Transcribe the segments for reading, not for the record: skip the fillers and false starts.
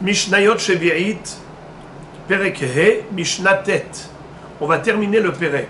Mishnayot Shevi'it, Perek He, Mishnah Tet. On va terminer le Perek.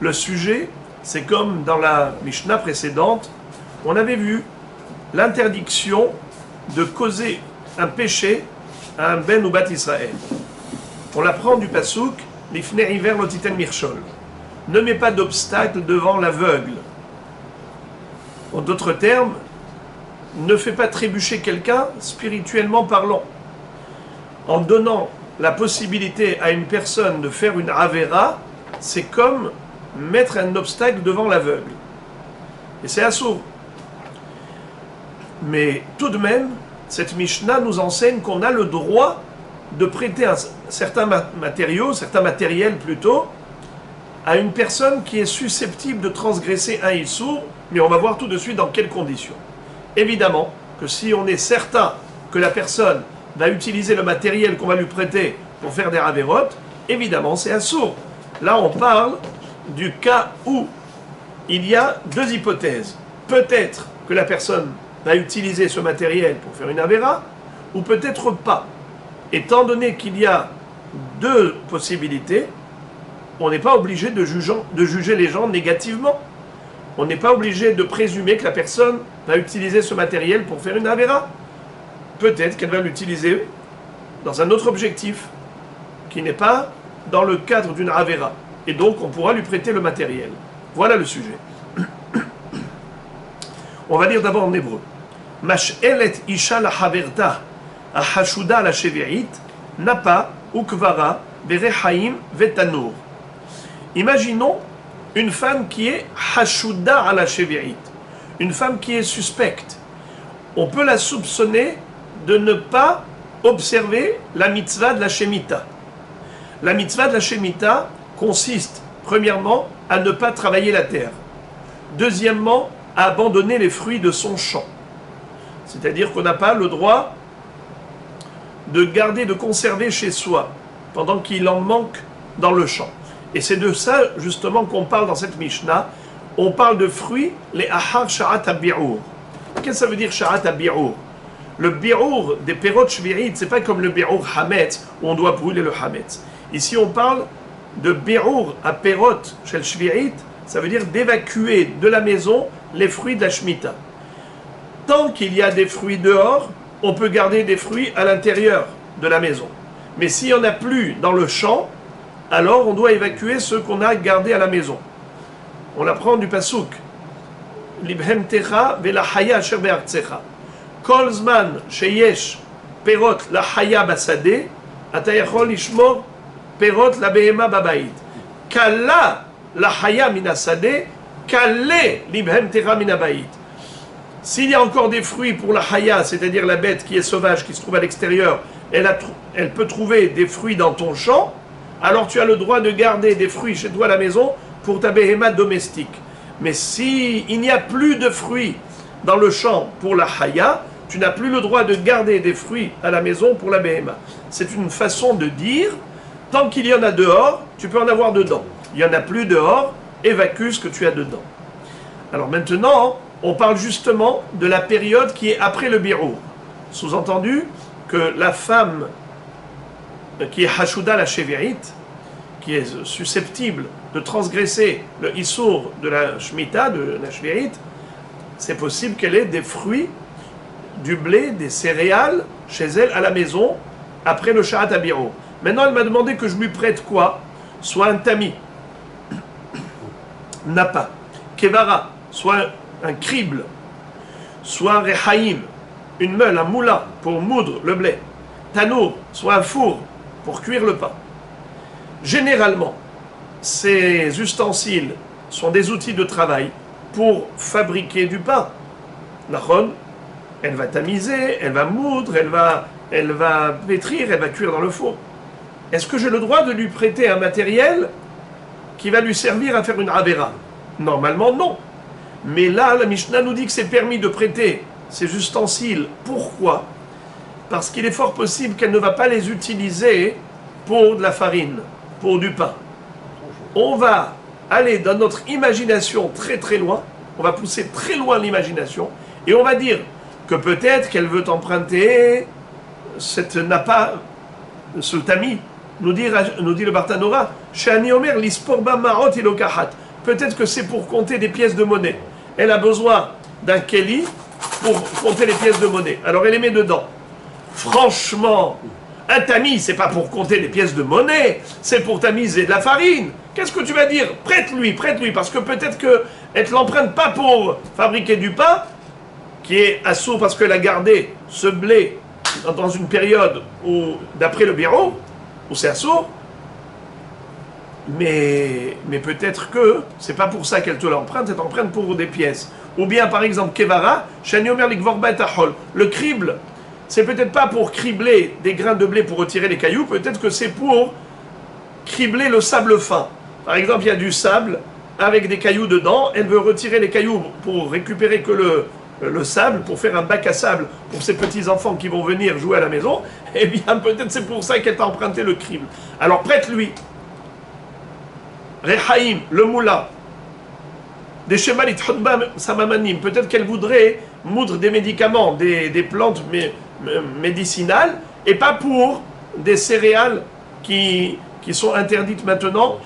Le sujet, c'est comme dans la Mishnah précédente, on avait vu l'interdiction de causer un péché à un Ben ou Bat Israël. On l'apprend du Passouk, Lifne Iver Lotiten Mirchol. Ne mets pas d'obstacle devant l'aveugle. En d'autres termes, ne fais pas trébucher quelqu'un spirituellement parlant. En donnant la possibilité à une personne de faire une avéra, c'est comme mettre un obstacle devant l'aveugle. Et c'est assourd. Mais tout de même, cette Mishnah nous enseigne qu'on a le droit de prêter certains matériels plutôt, à une personne qui est susceptible de transgresser un issour, mais on va voir tout de suite dans quelles conditions. Évidemment que si on est certain que la personne va utiliser le matériel qu'on va lui prêter pour faire des avérotes, évidemment c'est assourd. Là on parle du cas où il y a deux hypothèses. Peut-être que la personne va utiliser ce matériel pour faire une avéra, ou peut-être pas. Étant donné qu'il y a deux possibilités, on n'est pas obligé de juger les gens négativement. On n'est pas obligé de présumer que la personne va utiliser ce matériel pour faire une avéra. Peut-être qu'elle va l'utiliser dans un autre objectif, qui n'est pas dans le cadre d'une avéra. Et donc on pourra lui prêter le matériel. Voilà le sujet. On va lire d'abord en hébreu. Mash'elet isha la haverta, ahashuda la shevi'it, napa, ukvara, berechaim, vetanur. Imaginons une femme qui est hashuda à la shevi'it, une femme qui est suspecte. On peut la soupçonner de ne pas observer la mitzvah de la Shemitah. La mitzvah de la Shemitah consiste, premièrement, à ne pas travailler la terre. Deuxièmement, à abandonner les fruits de son champ. C'est-à-dire qu'on n'a pas le droit de garder, de conserver chez soi, pendant qu'il en manque dans le champ. Et c'est de ça, justement, qu'on parle dans cette Mishnah. On parle de fruits, les ahar sha'at ha-bi'ur. Qu'est-ce que ça veut dire sha'at ha-bi'ur? Le bi'ur des perot shvi'it, c'est pas comme le bi'ur hametz, où on doit brûler le hametz. Ici, on parle de bi'ur à perot shel shvi'it, ça veut dire d'évacuer de la maison les fruits de la Shemitah. Tant qu'il y a des fruits dehors, on peut garder des fruits à l'intérieur de la maison. Mais s'il n'y en a plus dans le champ, alors on doit évacuer ceux qu'on a gardés à la maison. On l'apprend du Passouk. Libhem techa ve la haya asher be'artzecha. Kol zman sheyesh perot la haya basade, ata yachol lishmor perot la behema babayit. Kala la haya minasade, kale libhem techa minabayit. S'il y a encore des fruits pour la haya, c'est-à-dire la bête qui est sauvage, qui se trouve à l'extérieur, elle peut trouver des fruits dans ton champ, alors tu as le droit de garder des fruits chez toi à la maison pour ta béhéma domestique. Mais s'il n'y a plus de fruits dans le champ pour la haya, tu n'as plus le droit de garder des fruits à la maison pour la béhéma. C'est une façon de dire, tant qu'il y en a dehors, tu peux en avoir dedans. Il n'y en a plus dehors, évacue ce que tu as dedans. Alors maintenant, on parle justement de la période qui est après le bi'ur. Sous-entendu que la femme qui est hashuda la shevi'it, qui est susceptible de transgresser le issour de la Shemitah, de la shevi'it, c'est possible qu'elle ait des fruits, du blé, des céréales chez elle à la maison après le sha'at ha-bi'ur. Maintenant, elle m'a demandé que je lui prête quoi? Soit un tami, napa, kevara, soit un crible, soit un rehaïm, une meule, un moulin pour moudre le blé, tanour, soit un four pour cuire le pain. Généralement, ces ustensiles sont des outils de travail pour fabriquer du pain. Nachon, elle va tamiser, elle va moudre, elle va pétrir, elle va cuire dans le four. Est-ce que j'ai le droit de lui prêter un matériel qui va lui servir à faire une avéra? Normalement, non. Mais là, la Mishnah nous dit que c'est permis de prêter ces ustensiles. Pourquoi? Parce qu'il est fort possible qu'elle ne va pas les utiliser pour de la farine, pour du pain. On va aller dans notre imagination très très loin, on va pousser très loin l'imagination, et on va dire que peut-être qu'elle veut emprunter cette n'a pas ce tamis, nous dit le Bartanora, Shani Omer, l'isporba marot ilokahat. Peut-être que c'est pour compter des pièces de monnaie. Elle a besoin d'un keli pour compter les pièces de monnaie. Alors elle les met dedans. Franchement, un tamis, c'est pas pour compter les pièces de monnaie, c'est pour tamiser de la farine. Qu'est-ce que tu vas dire? Prête-lui, parce que peut-être qu'elle ne l'emprunte pas pour fabriquer du pain, qui est assourd parce qu'elle a gardé ce blé dans une période où, d'après le bureau, où c'est assourd, mais peut-être que c'est pas pour ça qu'elle te l'emprunte, elle t'emprunte pour des pièces. Ou bien par exemple, Kevara, le crible, c'est peut-être pas pour cribler des grains de blé pour retirer les cailloux, peut-être que c'est pour cribler le sable fin. Par exemple, il y a du sable avec des cailloux dedans, elle veut retirer les cailloux pour récupérer que le sable, pour faire un bac à sable pour ses petits-enfants qui vont venir jouer à la maison, eh bien peut-être c'est pour ça qu'elle t'a emprunté le crible. Alors prête-lui. Rehaim, le moula, des schémas samamanim, peut-être qu'elle voudrait moudre des médicaments, des plantes médicinales, et pas pour des céréales qui sont interdites maintenant,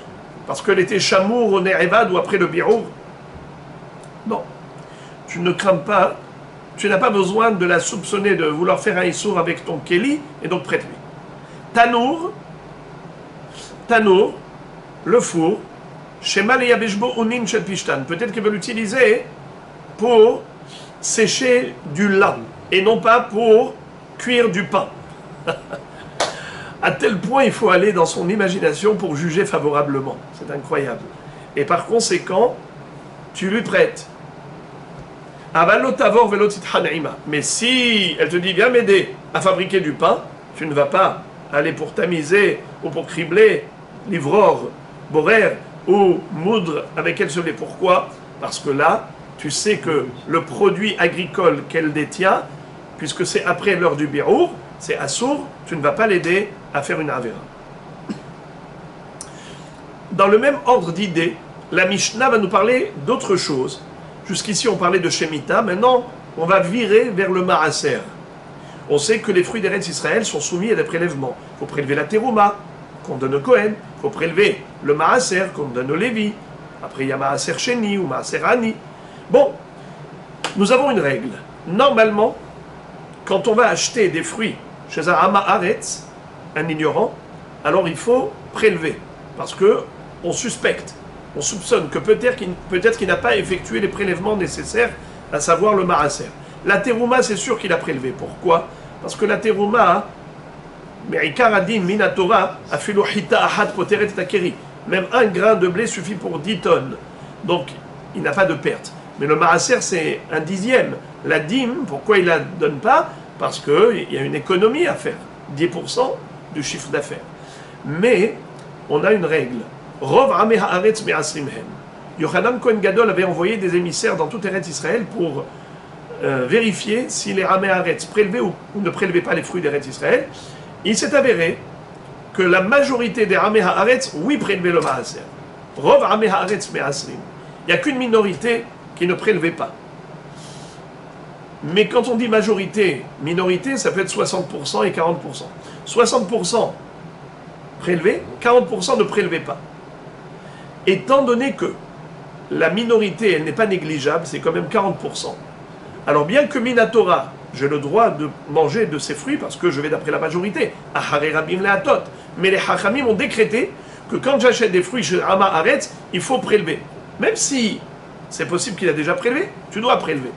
parce qu'elle était chamour au Nerevad ou après le birour. Non, tu ne crains pas, tu n'as pas besoin de la soupçonner de vouloir faire un issour avec ton keli, et donc prête-lui. Tanour, le four, peut-être qu'elle veut l'utiliser pour sécher du lin et non pas pour cuire du pain. À tel point il faut aller dans son imagination pour juger favorablement. C'est incroyable. Et par conséquent, tu lui prêtes. Mais si elle te dit viens m'aider à fabriquer du pain, tu ne vas pas aller pour tamiser ou pour cribler l'ivrore, borer ou moudre avec elle ce blé. Pourquoi? Parce que là, tu sais que le produit agricole qu'elle détient, puisque c'est après l'heure du birour, c'est assour, tu ne vas pas l'aider à faire une avéra. Dans le même ordre d'idée, la Mishnah va nous parler d'autre chose. Jusqu'ici, on parlait de Shemitah, maintenant, on va virer vers le Maaser. On sait que les fruits d'Eretz Israël sont soumis à des prélèvements. Il faut prélever la terouma, qu'on donne au Kohen, il faut prélever le Maaser, qu'on donne au Lévi. Après, il y a Maaser Sheni ou Maaser Ani. Bon, nous avons une règle. Normalement, quand on va acheter des fruits chez un Hama Haaretz, un ignorant, alors il faut prélever. Parce qu'on suspecte, on soupçonne que peut-être qu'il n'a pas effectué les prélèvements nécessaires, à savoir le Maaser. La terouma, c'est sûr qu'il a prélevé. Pourquoi? Parce que la terouma, même un grain de blé suffit pour 10 tonnes. Donc, il n'a pas de perte. Mais le maaser, c'est un dixième. La dîme, pourquoi il ne la donne pas? Parce qu'il y a une économie à faire. 10% du chiffre d'affaires. Mais, on a une règle. Rov Ameh Haaretz Me'asrimhem. Yochanan Kohen Gadol avait envoyé des émissaires dans tout Eretz Israël pour vérifier si les Ameh Haaretz prélevaient ou ne prélevaient pas les fruits d'Eretz Israël. Il s'est avéré que la majorité des Ameh Haaretz, oui, prélevaient le maaser. Rov Ameh Haaretz Me'asrim. Il n'y a qu'une minorité qui ne prélevait pas. Mais quand on dit majorité, minorité, ça peut être 60% et 40%. 60% prélevés, 40% ne prélevaient pas. Étant donné que la minorité, elle n'est pas négligeable, c'est quand même 40%. Alors bien que Minatora, j'ai le droit de manger de ces fruits parce que je vais d'après la majorité, mais les Hachamim ont décrété que quand j'achète des fruits chez Hama Haaretz, il faut prélever. Même si c'est possible qu'il a déjà prélevé, tu dois prélever.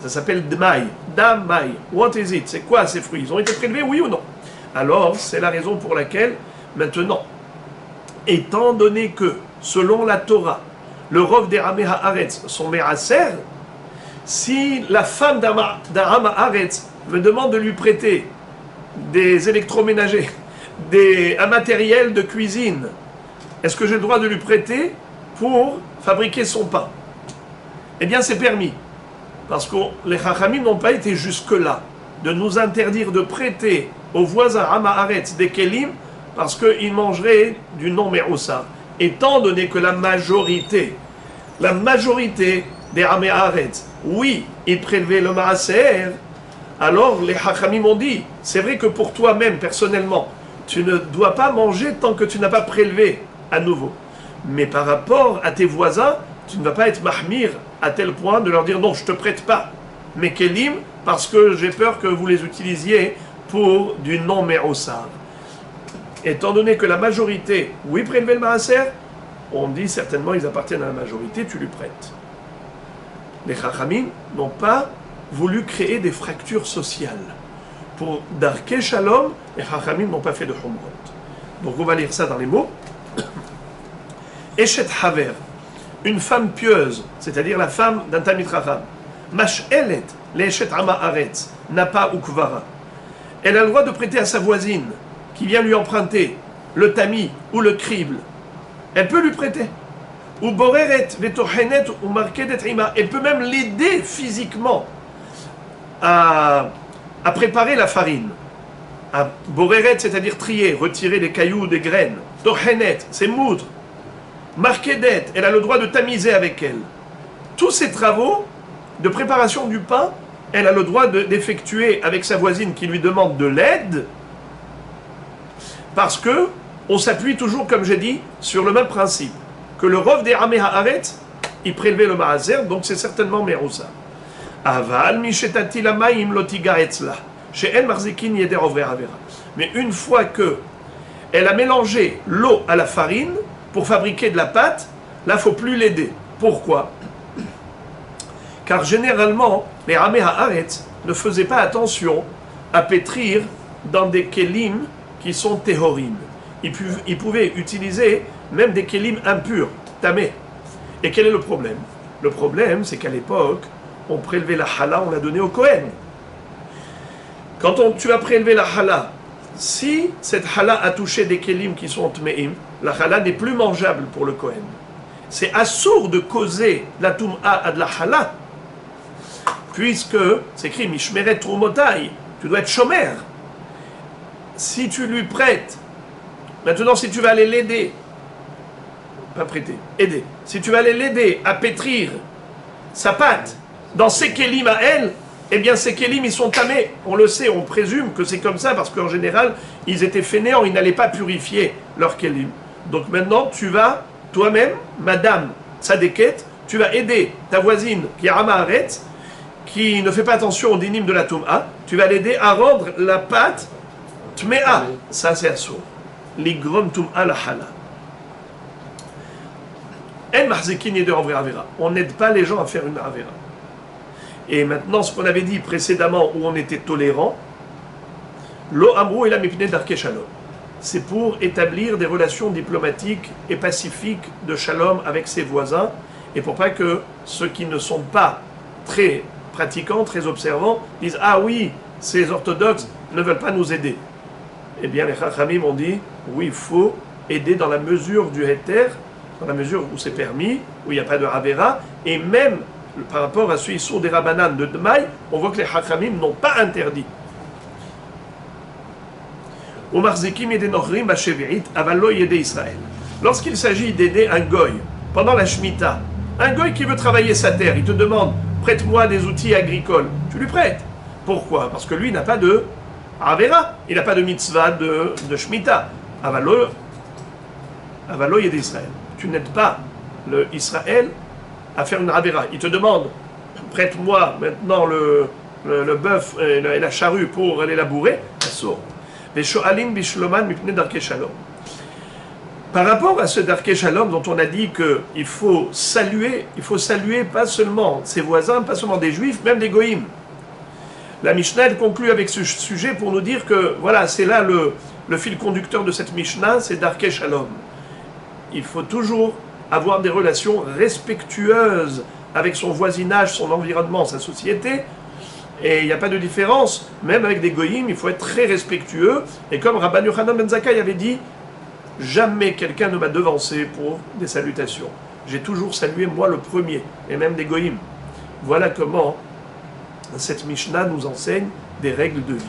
Ça s'appelle Dmai. Damai. What is it? C'est quoi ces fruits? Ils ont été prélevés, oui ou non? Alors, c'est la raison pour laquelle, maintenant, étant donné que, selon la Torah, le Rov des Ameh Haaretz sont Me'aser, si la femme d'un Hama Haaretz me demande de lui prêter des électroménagers, un matériel de cuisine, est-ce que j'ai le droit de lui prêter pour fabriquer son pain? Eh bien, c'est permis. Parce que les Chachamim n'ont pas été jusque-là de nous interdire de prêter aux voisins Hama Haaretz des Kelim parce qu'ils mangeraient du non-Meroussa. Étant donné que la majorité des Hama Haaretz, oui, ils prélevaient le Maaser, Alors les Hachamim ont dit, c'est vrai que pour toi-même, personnellement, tu ne dois pas manger tant que tu n'as pas prélevé à nouveau. Mais par rapport à tes voisins, tu ne vas pas être mahmir à tel point de leur dire non, je ne te prête pas mes kelim parce que j'ai peur que vous les utilisiez pour du non-me'osav. Étant donné que la majorité, oui, prélever le maaser, on dit certainement ils appartiennent à la majorité, tu lui prêtes. Les Chachamim n'ont pas voulu créer des fractures sociales. Pour Darkei Shalom, les Chachamim n'ont pas fait de Humrot. Donc on va lire ça dans les mots. Eshet Haver, une femme pieuse, c'est-à-dire la femme d'un Talmid Chacham. Mash'elet, l'Eshet Ama Aretz, Napa ou Kvara. Elle a le droit de prêter à sa voisine, qui vient lui emprunter le tamis ou le crible. Elle peut lui prêter. Ou boreret, vetochenet, ou markedet ima. Elle peut même l'aider physiquement à préparer la farine. À boreret, c'est-à-dire trier, retirer les cailloux des graines. Tochenet, c'est moudre. Markedet, elle a le droit de tamiser avec elle. Tous ces travaux de préparation du pain, elle a le droit d'effectuer avec sa voisine qui lui demande de l'aide, parce que on s'appuie toujours, comme j'ai dit, sur le même principe, que le Rov des Amé Haaretz, il prélevait le Maaser, donc c'est certainement Merousa. Aval mishetati lamaim lotiga etzla, chez El Marzikin yeder ovre avera. Mais une fois que elle a mélangé l'eau à la farine pour fabriquer de la pâte, là, il ne faut plus l'aider. Pourquoi? Car généralement, les Amé Haaretz ne faisaient pas attention à pétrir dans des kelim qui sont téhorim. Ils pouvaient utiliser même des kelim impurs, tamés. Et quel est le problème? Le problème, c'est qu'à l'époque, on prélevait la chala, on l'a donnée au Kohen. Quand tu as prélevé la chala, si cette chala a touché des kelim qui sont tmeim, la chala n'est plus mangeable pour le Kohen. C'est assourd de causer la tum'a à de la chala, puisque c'est écrit mishmeret trumotai, tu dois être shomer. Si tu lui prêtes, maintenant si tu vas aller l'aider, pas prêter, aider, si tu vas aller l'aider à pétrir sa pâte dans ses kélim à elle, eh bien ces kélim ils sont tamés, on le sait, on présume que c'est comme ça parce qu'en général ils étaient fainéants, ils n'allaient pas purifier leurs kélim. Donc maintenant tu vas toi-même, madame tzadeket, tu vas aider ta voisine qui est Haaretz, qui ne fait pas attention au dinim de la Tum'a, tu vas l'aider à rendre la pâte Tme'a, ça c'est assourd. L'igrom Tum'a la hala. El Mahzikin yeder ovre avera. On n'aide pas les gens à faire une avera. Et maintenant, ce qu'on avait dit précédemment, où on était tolérant, Lo amrou et la mipne darkei shalom. C'est pour établir des relations diplomatiques et pacifiques de shalom avec ses voisins, et pour pas que ceux qui ne sont pas très pratiquants, très observants, disent « Ah oui, ces orthodoxes ne veulent pas nous aider ». Eh bien, les Chachamim ont dit « Oui, il faut aider dans la mesure du Heter, dans la mesure où c'est permis, où il n'y a pas de Havera, et même par rapport à celui sur des Rabbanan de Dmaï, on voit que les Chachamim n'ont pas interdit. Lorsqu'il s'agit d'aider un goy pendant la Shemitah, un goy qui veut travailler sa terre, il te demande prête-moi des outils agricoles, tu lui prêtes. Pourquoi? Parce que lui n'a pas de Avera, il n'a pas de mitzvah de Shemitah. Avalo yedei Israël. Tu n'aides pas le Israël à faire une Avera. Il te demande prête-moi maintenant le bœuf et la charrue pour aller labourer, ça sort. Par rapport à ce Darkei Shalom dont on a dit qu'il faut saluer pas seulement ses voisins, pas seulement des juifs, même des goïms. La Mishnah elle conclut avec ce sujet pour nous dire que voilà, c'est là le fil conducteur de cette Mishnah, c'est Darkei Shalom. Il faut toujours avoir des relations respectueuses avec son voisinage, son environnement, sa société. Et il n'y a pas de différence, même avec des goyim, il faut être très respectueux. Et comme Rabban Yochanan ben Zakkai avait dit, jamais quelqu'un ne m'a devancé pour des salutations. J'ai toujours salué moi le premier, et même des goyim. Voilà comment cette Mishnah nous enseigne des règles de vie.